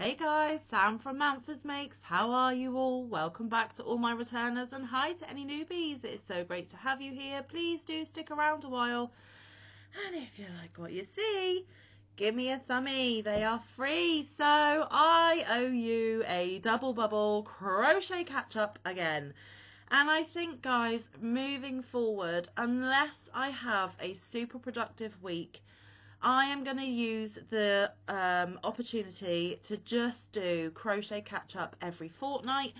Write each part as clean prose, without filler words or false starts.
Hey guys, Sam from Manfa's Makes. How are you all? Welcome back to all my returners and hi to any newbies. It's so great to have you here. Please do stick around a while. And if you like what you see, give me a thumbie. They are free. So I owe you a double bubble crochet catch up again. And I think, guys, moving forward, unless I have a super productive week, I am going to use the opportunity to just do crochet catch up every fortnight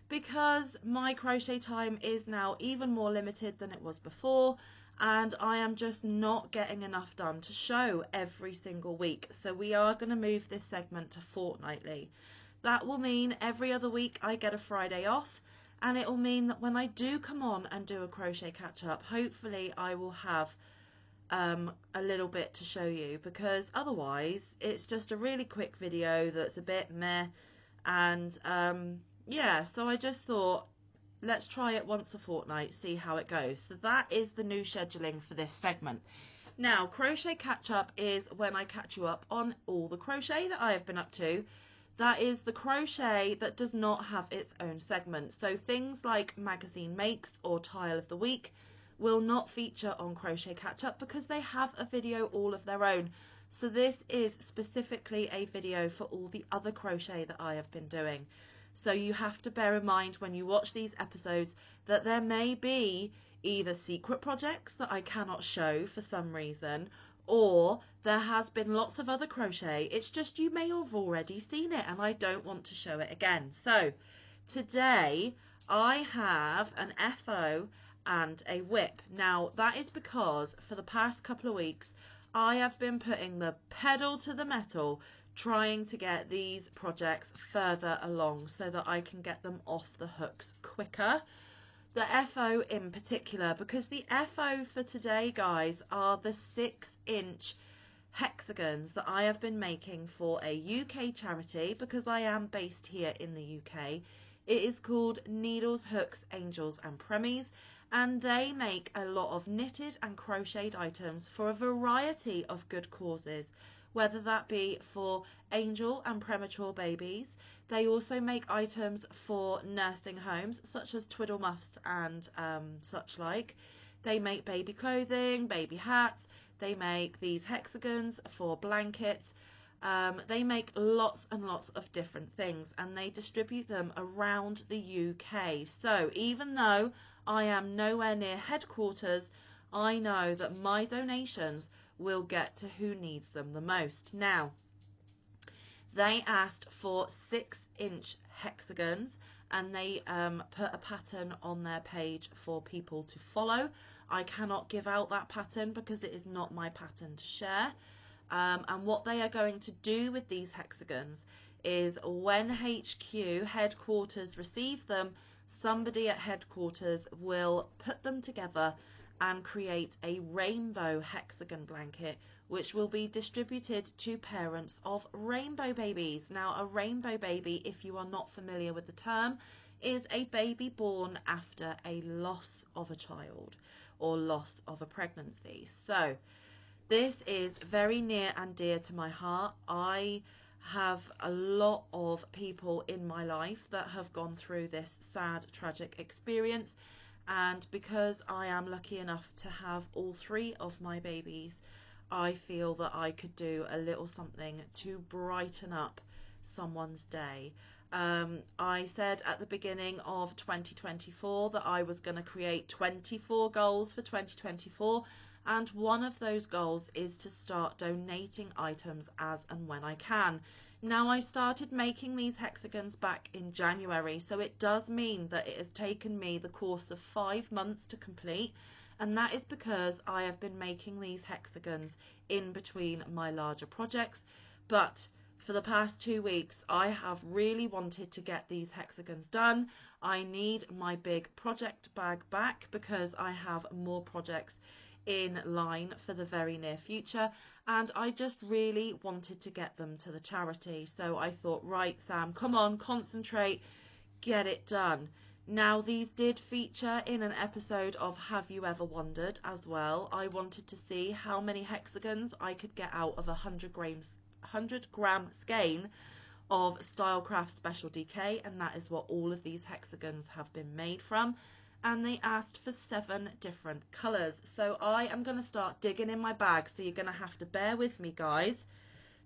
because my crochet time is now even more limited than it was before, and I am just not getting enough done to show every single week. So we are going to move this segment to fortnightly. That will mean every other week I get a Friday off, and it will mean that when I do come on and do a crochet catch up, hopefully I will have a little bit to show you, because otherwise it's just a really quick video that's a bit meh. And yeah, so I just thought, let's try it once a fortnight, see how it goes. So that is the new scheduling for this segment. Now, crochet catch up is when I catch you up on all the crochet that I have been up to. That is the crochet that does not have its own segment. So things like magazine makes or tile of the week will not feature on Crochet Catch Up because they have a video all of their own. So this is specifically a video for all the other crochet that I have been doing. So you have to bear in mind when you watch these episodes that there may be either secret projects that I cannot show for some reason, or there has been lots of other crochet. It's just you may have already seen it and I don't want to show it again. So today I have an FO and a whip. Now that is because for the past couple of weeks I have been putting the pedal to the metal trying to get these projects further along so that I can get them off the hooks quicker. The FO in particular, because the FO for today, guys, are the 6-inch hexagons that I have been making for a UK charity because I am based here in the UK. It is called Needles, Hooks, Angels and Premies, and they make a lot of knitted and crocheted items for a variety of good causes, whether that be for angel and premature babies. They also make items for nursing homes such as twiddle muffs and such like. They make baby clothing, baby hats. They make these hexagons for blankets. They make lots and lots of different things and they distribute them around the UK. So even though I am nowhere near headquarters, I know that my donations will get to who needs them the most. Now, they asked for 6-inch hexagons and they put a pattern on their page for people to follow. I cannot give out that pattern because it is not my pattern to share. And what they are going to do with these hexagons is when HQ, headquarters, receive them, somebody at headquarters will put them together and create a rainbow hexagon blanket which will be distributed to parents of rainbow babies. Now, a rainbow baby, if you are not familiar with the term, is a baby born after a loss of a child or loss of a pregnancy. So this is very near and dear to my heart. I have a lot of people in my life that have gone through this sad, tragic experience, and because I am lucky enough to have all 3 of my babies, I feel that I could do a little something to brighten up someone's day. I said at the beginning of 2024 that I was going to create 24 goals for 2024, and one of those goals is to start donating items as and when I can. Now, I started making these hexagons back in January, so it does mean that it has taken me the course of 5 months to complete, and that is because I have been making these hexagons in between my larger projects. But for the past 2 weeks, I have really wanted to get these hexagons done. I need my big project bag back because I have more projects in line for the very near future, and I just really wanted to get them to the charity. So I thought, right, Sam, come on, concentrate, get it done. Now, these did feature in an episode of Have You Ever Wondered as well. I wanted to see how many hexagons I could get out of a 100 gram skein of Stylecraft Special DK, and that is what all of these hexagons have been made from. And they asked for 7 different colours. So I am going to start digging in my bag, so you're going to have to bear with me, guys,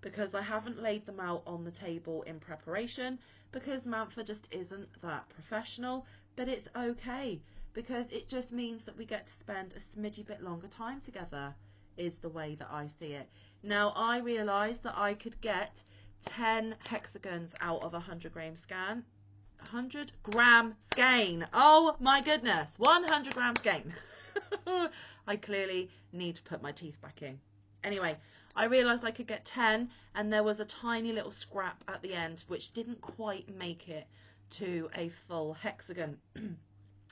because I haven't laid them out on the table in preparation, because Manfa just isn't that professional. But it's okay, because it just means that we get to spend a smidgy bit longer time together, is the way that I see it. Now, I realised that I could get 10 hexagons out of a 100-gram scan. 100-gram skein. Oh my goodness, 100-gram skein. I clearly need to put my teeth back in. Anyway, I realised I could get 10, and there was a tiny little scrap at the end which didn't quite make it to a full hexagon.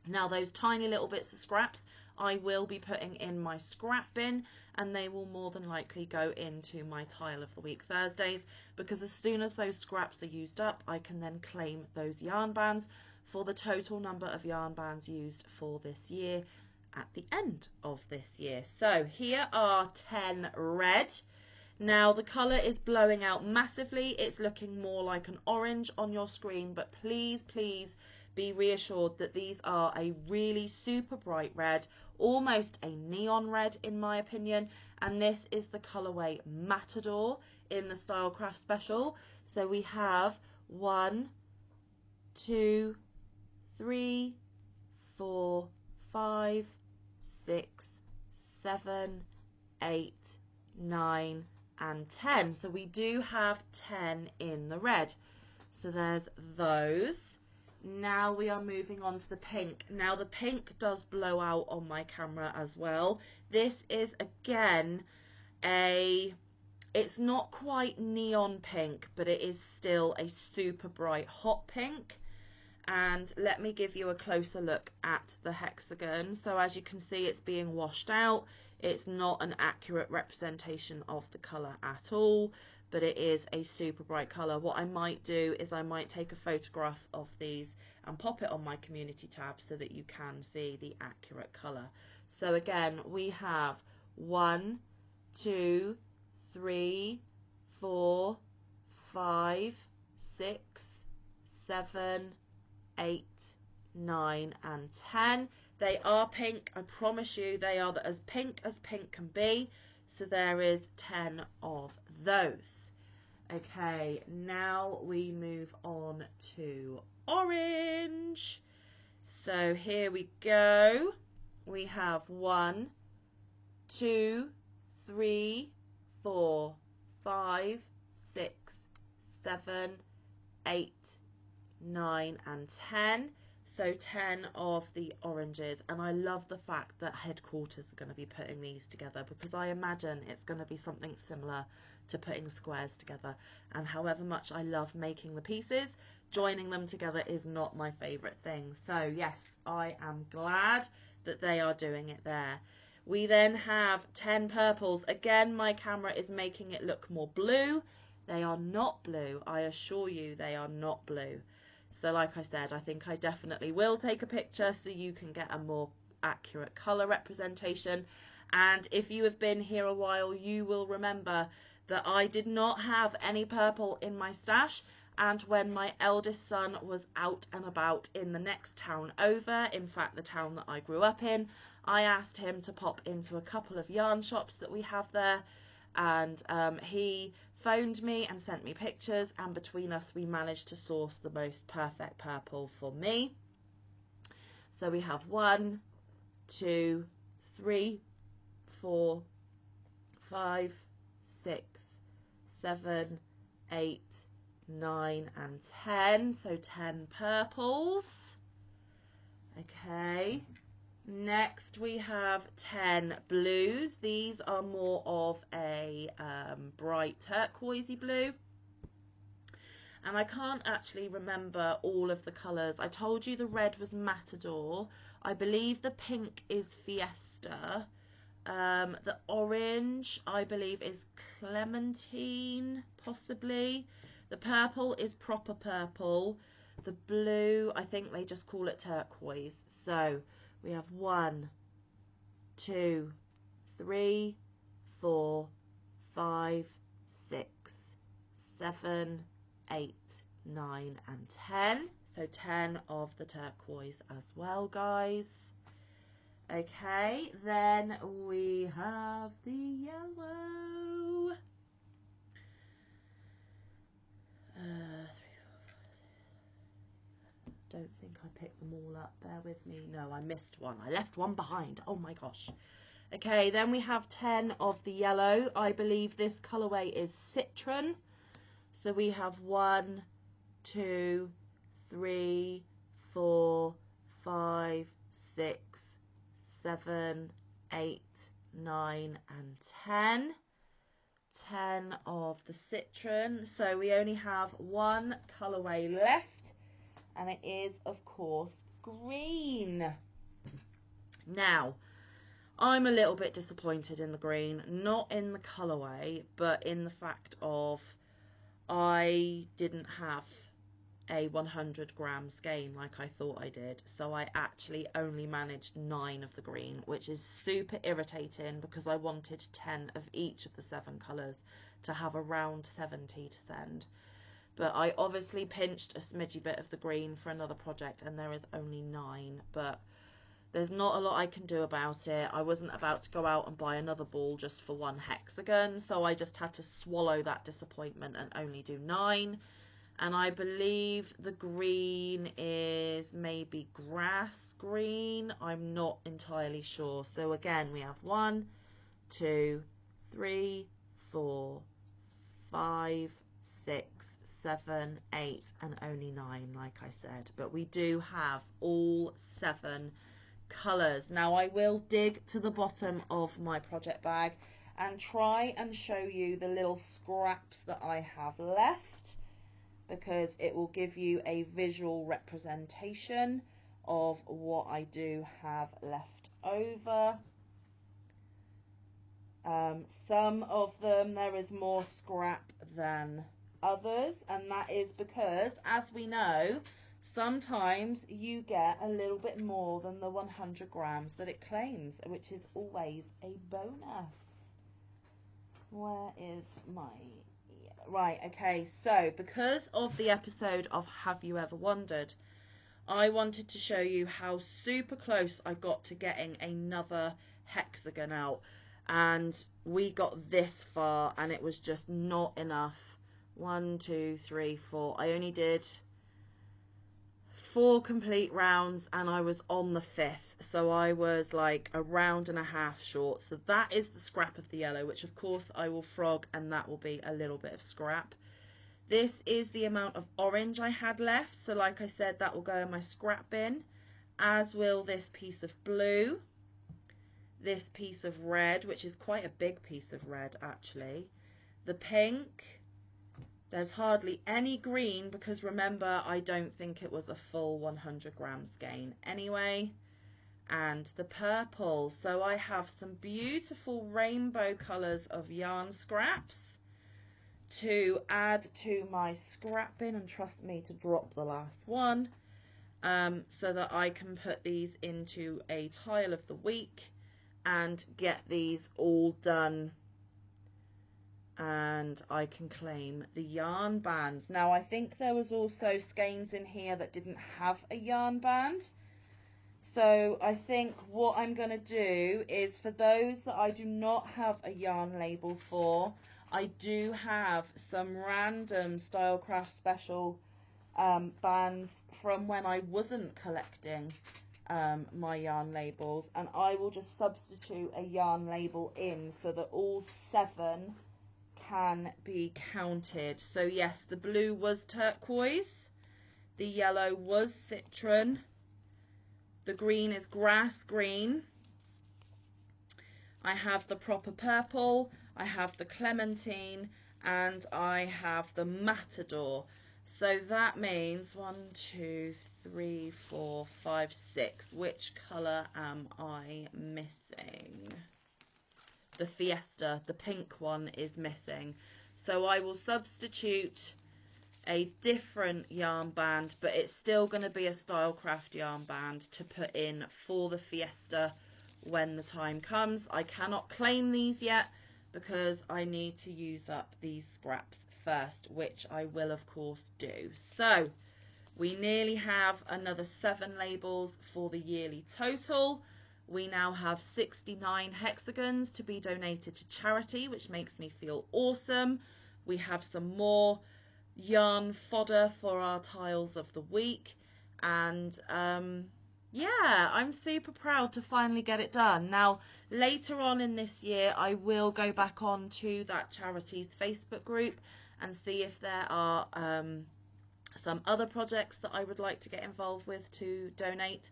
Now, those tiny little bits of scraps I will be putting in my scrap bin, and they will more than likely go into my Tile of the Week Thursdays, because as soon as those scraps are used up, I can then claim those yarn bands for the total number of yarn bands used for this year at the end of this year. So here are 10 red. Now the colour is blowing out massively. It's looking more like an orange on your screen, but please, please be reassured that these are a really super bright red, almost a neon red in my opinion, and this is the colourway Matador in the Stylecraft Special. So we have 1, 2, 3, 4, 5, 6, 7, 8, 9 and 10. So we do have 10 in the red. So there's those. Now we are moving on to the pink. Now the pink does blow out on my camera as well. This is again it's not quite neon pink, but it is still a super bright hot pink. And let me give you a closer look at the hexagon. So as you can see, it's being washed out. It's not an accurate representation of the colour at all, but it is a super bright colour. What I might do is I might take a photograph of these and pop it on my community tab so that you can see the accurate colour. So again, we have 1, 2, 3, 4, 5, 6, 7, 8, 9 and 10. They are pink. I promise you they are as pink can be. So there is 10 of those. Okay, now we move on to orange. So here we go. We have 1, 2, 3, 4, 5, 6, 7, 8, 9 and 10. So 10 of the oranges, and I love the fact that headquarters are going to be putting these together, because I imagine it's going to be something similar to putting squares together. And however much I love making the pieces, joining them together is not my favourite thing. So yes, I am glad that they are doing it there. We then have 10 purples. Again, my camera is making it look more blue. They are not blue. I assure you they are not blue. So like I said, I think I definitely will take a picture so you can get a more accurate colour representation. And if you have been here a while, you will remember that I did not have any purple in my stash. And when my eldest son was out and about in the next town over, in fact the town that I grew up in, I asked him to pop into a couple of yarn shops that we have there, and he phoned me and sent me pictures, and between us we managed to source the most perfect purple for me. So we have 1, 2, 3, 4, 5, 6, 7, 8, 9 and 10. So 10 purples. Okay, next we have 10 blues. These are more of a bright turquoisey blue, and I can't actually remember all of the colours. I told you the red was Matador. I believe the pink is Fiesta. The orange I believe is Clementine, possibly. The purple is proper purple. The blue, I think they just call it turquoise. So we have 1, 2, 3, 4, 5, 6, 7, 8, 9 and 10. So 10 of the turquoise as well, guys. Okay, then we have the yellow. 3, 4, 5, 6. Don't think I picked them all up. Bear with me. No, I missed one. I left one behind. Oh my gosh. Okay, then we have 10 of the yellow. I believe this colourway is Citron. So we have 1, 2, 3, 4, 5, 6, 7, 8, 9 and 10. 10 of the Citron. So we only have one colourway left, and it is of course green. Now I'm a little bit disappointed in the green, not in the colourway, but in the fact of I didn't have a 100 gram skein like I thought I did, so I actually only managed 9 of the green, which is super irritating because I wanted 10 of each of the 7 colours to have around 70 to send. But I obviously pinched a smidgy bit of the green for another project and there is only 9, but there's not a lot I can do about it. I wasn't about to go out and buy another ball just for one hexagon, so I just had to swallow that disappointment and only do 9. And I believe the green is maybe grass green. I'm not entirely sure. So again, we have 1, 2, 3, 4, 5, 6, 7, 8, and only 9, like I said. But we do have all 7 colours. Now I will dig to the bottom of my project bag and try and show you the little scraps that I have left, because it will give you a visual representation of what I do have left over. Some of them there is more scrap than others, and that is because, as we know, sometimes you get a little bit more than the 100 grams that it claims, which is always a bonus. Where is my... Right, okay, so because of the episode of Have You Ever Wondered, I wanted to show you how super close I got to getting another hexagon out, and we got this far and it was just not enough. 1, 2, 3, 4. I only did 4 complete rounds and I was on the 5th, so I was like a round and a half short. So that is the scrap of the yellow, which of course I will frog, and that will be a little bit of scrap. This is the amount of orange I had left, so like I said, that will go in my scrap bin, as will this piece of blue, this piece of red, which is quite a big piece of red actually, the pink. There's hardly any green because remember, I don't think it was a full 100 gram skein anyway. And the purple. So I have some beautiful rainbow colours of yarn scraps to add to my scrap bin, and trust me to drop the last one, so that I can put these into a tile of the week and get these all done, and I can claim the yarn bands. Now I think there was also skeins in here that didn't have a yarn band, so I think what I'm going to do is, for those that I do not have a yarn label for, I do have some random Stylecraft special bands from when I wasn't collecting my yarn labels, and I will just substitute a yarn label in so that all 7 can be counted. So yes, the blue was turquoise, the yellow was citron, the green is grass green, I have the proper purple, I have the clementine, and I have the matador. So that means 1, 2, 3, 4, 5, 6. Which colour am I missing? The Fiesta, the pink one, is missing. So I will substitute a different yarn band, but it's still going to be a Stylecraft yarn band to put in for the Fiesta when the time comes. I cannot claim these yet because I need to use up these scraps first, which I will of course do. So we nearly have another 7 labels for the yearly total. We now have 69 hexagons to be donated to charity, which makes me feel awesome. We have some more yarn fodder for our tiles of the week, and yeah, I'm super proud to finally get it done. Now later on in this year I will go back on to that charities Facebook group and see if there are some other projects that I would like to get involved with to donate.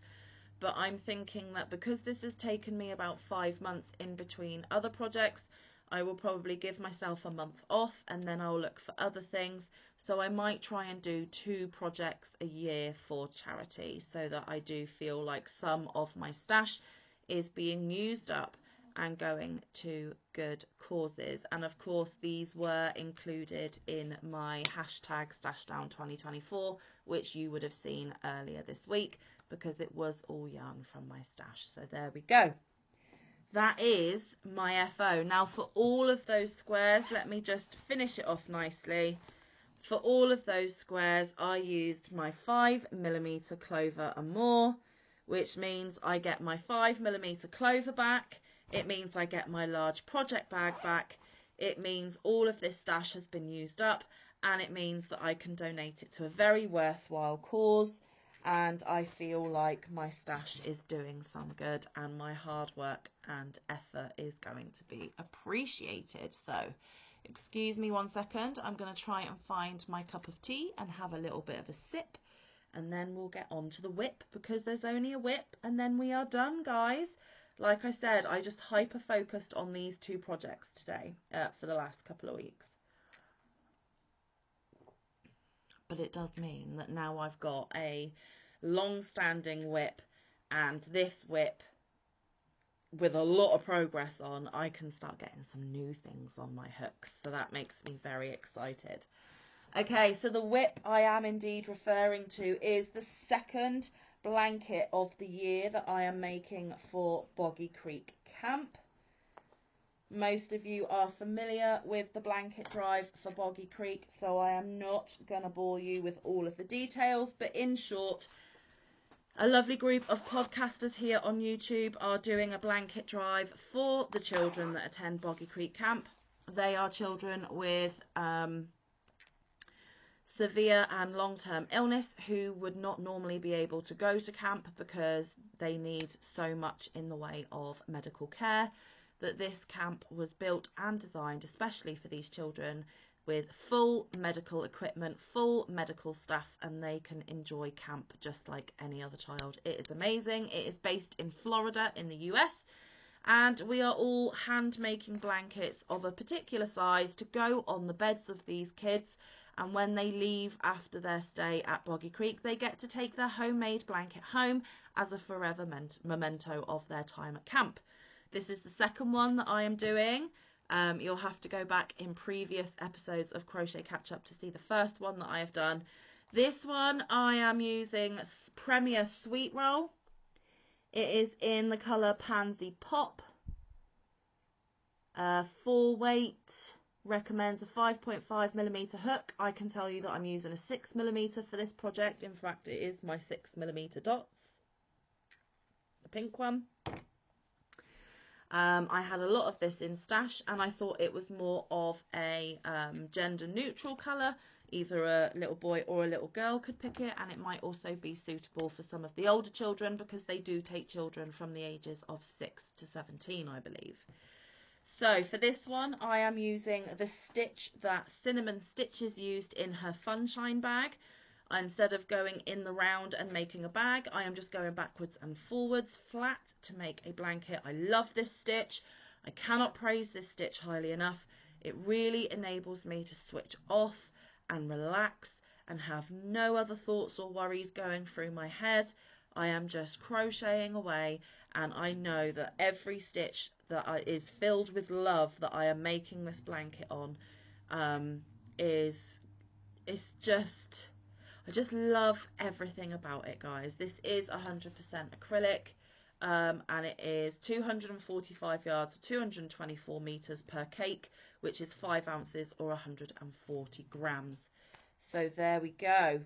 But I'm thinking that because this has taken me about 5 months in between other projects, I will probably give myself a month off and then I'll look for other things. So I might try and do 2 projects a year for charity, so that I do feel like some of my stash is being used up and going to good causes. And of course these were included in my hashtag StashDown2024, which you would have seen earlier this week, because it was all yarn from my stash. So there we go. That is my FO. Now for all of those squares, let me just finish it off nicely. For all of those squares, I used my 5mm clover and more, which means I get my 5mm clover back. It means I get my large project bag back. It means all of this stash has been used up, and it means that I can donate it to a very worthwhile cause. And I feel like my stash is doing some good, and my hard work and effort is going to be appreciated. So excuse me 1 second, I'm going to try and find my cup of tea and have a little bit of a sip, and then we'll get on to the whip, because there's only a whip and then we are done, guys. Like I said, I just hyper focused on these 2 projects today for the last couple of weeks. But it does mean that now I've got a long-standing whip, and this whip with a lot of progress on, I can start getting some new things on my hooks, so that makes me very excited. Okay, so the whip I am indeed referring to is the second blanket of the year that I am making for Boggy Creek Camp. Most of you are familiar with the blanket drive for Boggy Creek, so I am not going to bore you with all of the details, but in short, a lovely group of podcasters here on YouTube are doing a blanket drive for the children that attend Boggy Creek Camp. They are children with severe and long-term illness who would not normally be able to go to camp because they need so much in the way of medical care, that this camp was built and designed especially for these children, with full medical equipment, full medical staff, and they can enjoy camp just like any other child. It is amazing. It is based in Florida in the US, and we are all hand making blankets of a particular size to go on the beds of these kids, and when they leave after their stay at Boggy Creek, they get to take their homemade blanket home as a forever memento of their time at camp. This is the second one that I am doing. You'll have to go back in previous episodes of Crochet Catch Up to see the first one that I have done. This one I am using Premier Sweet Roll. It is in the colour Pansy Pop. 4 weight, recommends a 5.5mm hook. I can tell you that I'm using a 6mm for this project. In fact, it is my 6mm dots, the pink one. I had a lot of this in stash, and I thought it was more of a gender neutral colour. Either a little boy or a little girl could pick it, and it might also be suitable for some of the older children, because they do take children from the ages of 6 to 17, I believe. So for this one, I am using the stitch that Cinnamon Stitches used in her Funshine bag. Instead of going in the round and making a bag, I am just going backwards and forwards flat to make a blanket. I love this stitch. I cannot praise this stitch highly enough. It really enables me to switch off and relax and have no other thoughts or worries going through my head. I am just crocheting away, and I know that every stitch that is filled with love that I am making this blanket on is just... I just love everything about it, guys. This is 100% acrylic. and it is 245 yards or 224 meters per cake, which is 5 ounces or 140 grams. So there we go.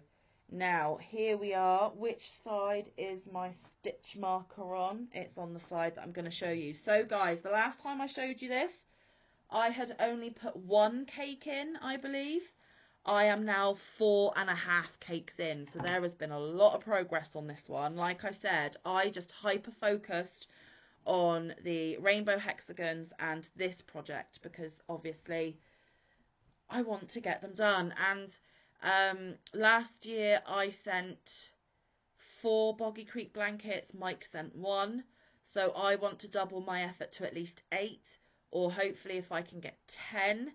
Now here we are. Which side is my stitch marker on? It's on the side that I'm going to show you. So guys, the last time I showed you this, I had only put 1 cake in, I believe. I am now 4.5 cakes in, so there has been a lot of progress on this one. Like I said, I just hyper focused on the rainbow hexagons and this project because obviously I want to get them done. And last year I sent 4 Boggy Creek blankets, Mike sent 1, so I want to double my effort to at least 8, or hopefully if I can get 10.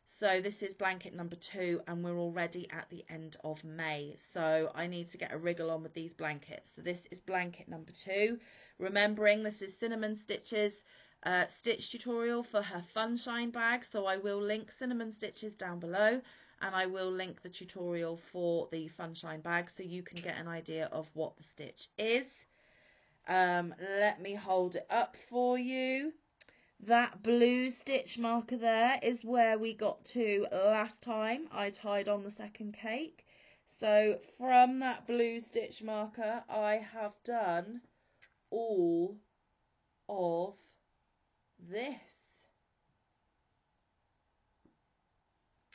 So this is blanket number 2 and we're already at the end of May. So I need to get a wriggle on with these blankets. So this is blanket number 2. Remembering this is Cinnamon Stitch's stitch tutorial for her Funshine bag. So I will link Cinnamon Stitches down below and I will link the tutorial for the Funshine bag so you can get an idea of what the stitch is. Let me hold it up for you. That blue stitch marker there is where we got to last time I tied on the second cake. So from that blue stitch marker I have done all of this.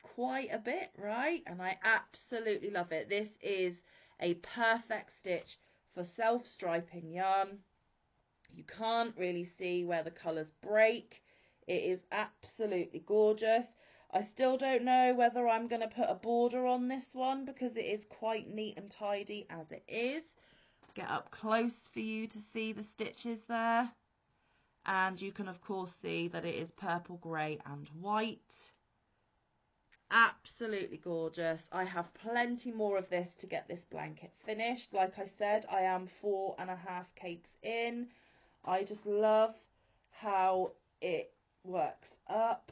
Quite a bit, right? And I absolutely love it. This is a perfect stitch for self-striping yarn. You can't really see where the colours break. It is absolutely gorgeous. I still don't know whether I'm going to put a border on this one because it is quite neat and tidy as it is. Get up close for you to see the stitches there. And you can of course see that it is purple, grey and white. Absolutely gorgeous. I have plenty more of this to get this blanket finished. Like I said, I am 4.5 cakes in. I just love how it works up.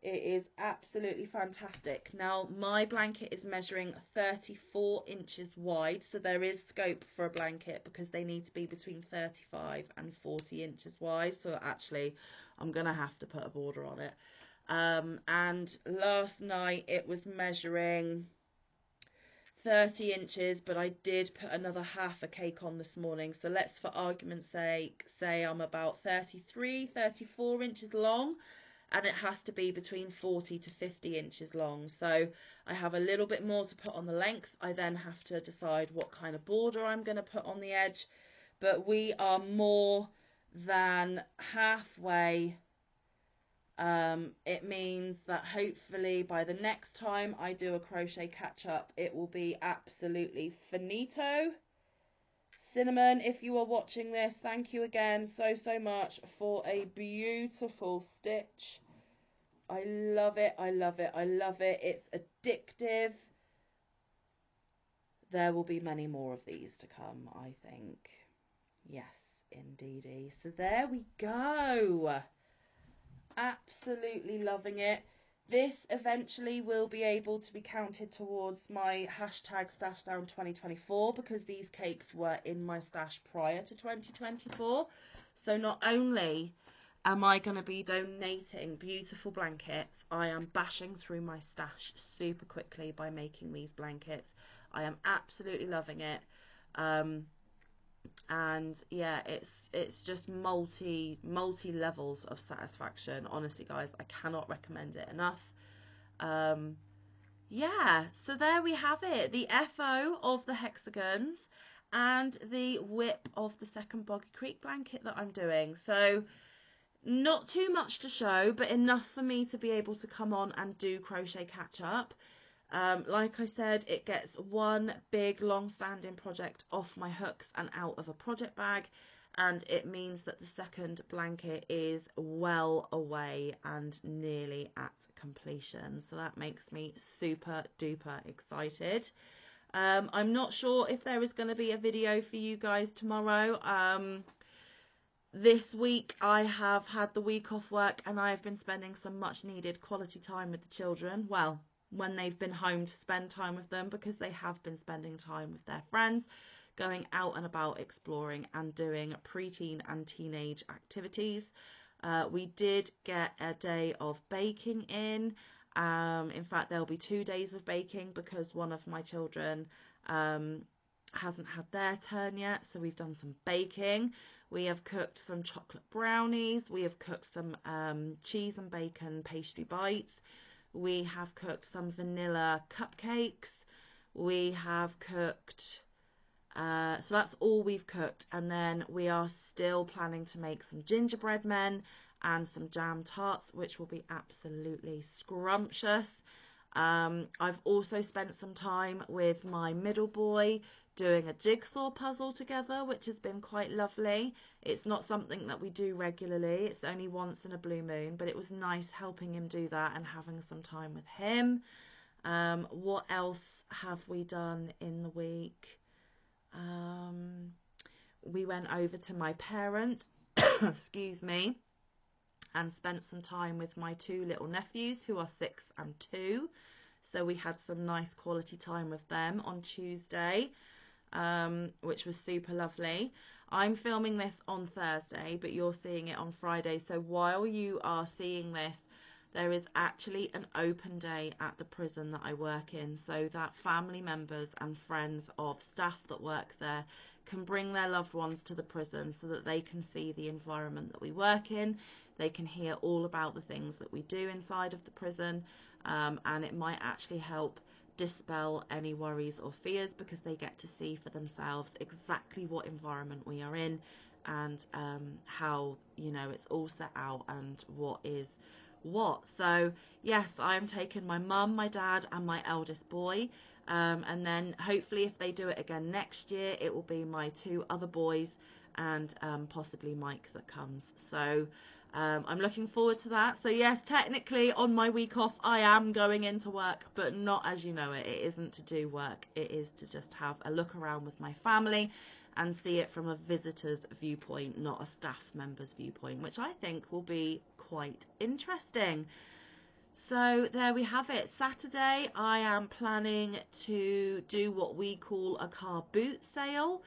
It is absolutely fantastic. Now my blanket is measuring 34 inches wide, so there is scope for a blanket because they need to be between 35 and 40 inches wide. So actually I'm gonna have to put a border on it. And last night it was measuring 30 inches, but I did put another half a cake on this morning. So let's, for argument's sake, say I'm about 33, 34 inches long, and it has to be between 40 to 50 inches long. So I have a little bit more to put on the length. I then have to decide what kind of border I'm going to put on the edge, but we are more than halfway. It means that hopefully by the next time I do a crochet catch up, it will be absolutely finito. Cinnamon, if you are watching this, thank you again so much for a beautiful stitch. I love it, I love it, I love it. It's addictive. There will be many more of these to come, I think. Yes, indeedy. So there we go. Absolutely loving it. This eventually will be able to be counted towards my hashtag stash down 2024 because these cakes were in my stash prior to 2024. So not only am I going to be donating beautiful blankets, I am bashing through my stash super quickly by making these blankets. I am absolutely loving it. And yeah, it's just multi levels of satisfaction. Honestly guys, I cannot recommend it enough. Yeah, so there we have it, the FO of the hexagons and the whip of the second Boggy Creek blanket that I'm doing. So not too much to show, but enough for me to be able to come on and do crochet catch up. Like I said, it gets one big long-standing project off my hooks and out of a project bag, and it means that the second blanket is well away and nearly at completion. So that makes me super duper excited. I'm not sure if there is going to be a video for you guys tomorrow. This week I have had the week off work and I have been spending some much needed quality time with the children. Well, when they've been home to spend time with them, because they have been spending time with their friends, going out and about exploring and doing preteen and teenage activities. We did get a day of baking in. In fact, there'll be 2 days of baking because one of my children hasn't had their turn yet, so we've done some baking. We have cooked some chocolate brownies. We have cooked some cheese and bacon pastry bites. We have cooked some vanilla cupcakes. We have cooked, so that's all we've cooked. And then we are still planning to make some gingerbread men and some jam tarts, which will be absolutely scrumptious. I've also spent some time with my middle boy doing a jigsaw puzzle together, which has been quite lovely. It's not something that we do regularly. It's only once in a blue moon, but it was nice helping him do that and having some time with him. What else have we done in the week? We went over to my parents, excuse me, and spent some time with my 2 little nephews who are 6 and 2. So we had some nice quality time with them on Tuesday, which was super lovely. I'm filming this on Thursday, but you're seeing it on Friday. So while you are seeing this, there is actually an open day at the prison that I work in, so that family members and friends of staff that work there can bring their loved ones to the prison so that they can see the environment that we work in. They can hear all about the things that we do inside of the prison, and it might actually help dispel any worries or fears because they get to see for themselves exactly what environment we are in and how, you know, it's all set out and what is what. So yes, I'm taking my mum, my dad and my eldest boy, and then hopefully if they do it again next year, it will be my 2 other boys and possibly Mike that comes. So I'm looking forward to that. So yes, technically on my week off I am going into work, but not as you know it. It isn't to do work, it is to just have a look around with my family and see it from a visitor's viewpoint, not a staff member's viewpoint, which I think will be quite interesting. So there we have it. Saturday I am planning to do what we call a car boot sale.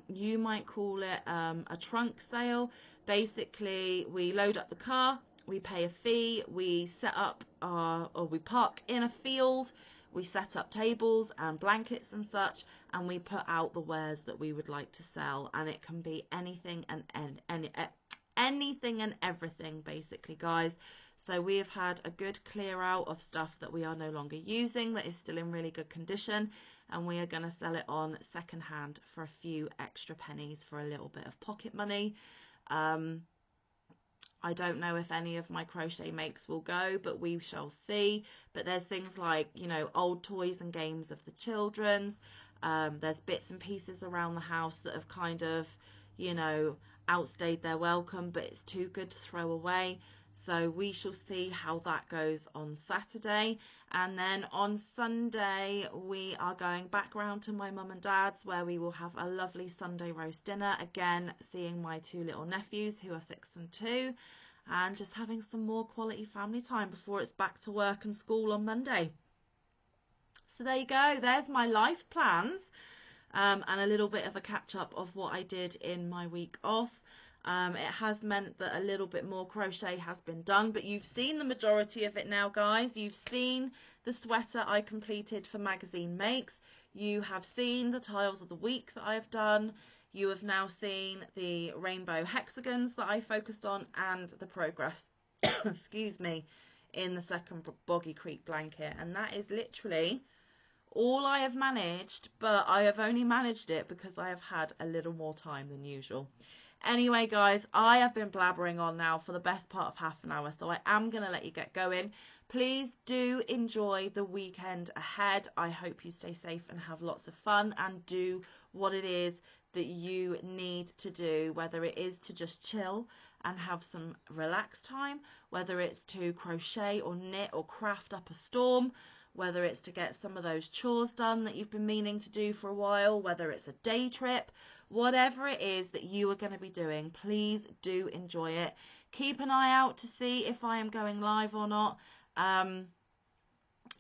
You might call it a trunk sale. Basically we load up the car, we pay a fee, we set up or we park in a field, we set up tables and blankets and such, and we put out the wares that we would like to sell, and it can be anything and anything and everything basically, guys. So we have had a good clear out of stuff that we are no longer using that is still in really good condition, and we are going to sell it on second hand for a few extra pennies for a little bit of pocket money. I don't know if any of my crochet makes will go, but we shall see. But there's things like, you know, old toys and games of the children's. There's bits and pieces around the house that have kind of, you know, outstayed their welcome, but it's too good to throw away. So we shall see how that goes on Saturday. And then on Sunday, we are going back round to my mum and dad's, where we will have a lovely Sunday roast dinner. Again, seeing my 2 little nephews who are 6 and 2, and just having some more quality family time before it's back to work and school on Monday. So there you go. There's my life plans, and a little bit of a catch up of what I did in my week off. It has meant that a little bit more crochet has been done, but you've seen the majority of it now, guys. You've seen the sweater I completed for Magazine Makes. You have seen the tiles of the week that I have done. You have now seen the rainbow hexagons that I focused on and the progress, excuse me, in the second Boggy Creek blanket. And that is literally all I have managed, but I have only managed it because I have had a little more time than usual. Anyway, guys, I have been blabbering on now for the best part of half an hour, so I am going to let you get going. Please do enjoy the weekend ahead. I hope you stay safe and have lots of fun and do what it is that you need to do, whether it is to just chill and have some relaxed time, whether it's to crochet or knit or craft up a storm, whether it's to get some of those chores done that you've been meaning to do for a while, whether it's a day trip, whatever it is that you are going to be doing, please do enjoy it. Keep an eye out to see if I am going live or not.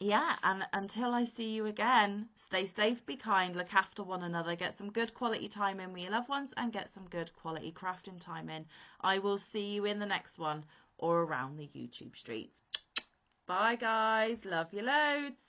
yeah, and until I see you again, stay safe, be kind, look after one another, get some good quality time in with your loved ones, and get some good quality crafting time in. I will see you in the next one or around the YouTube streets. Bye guys, love you loads.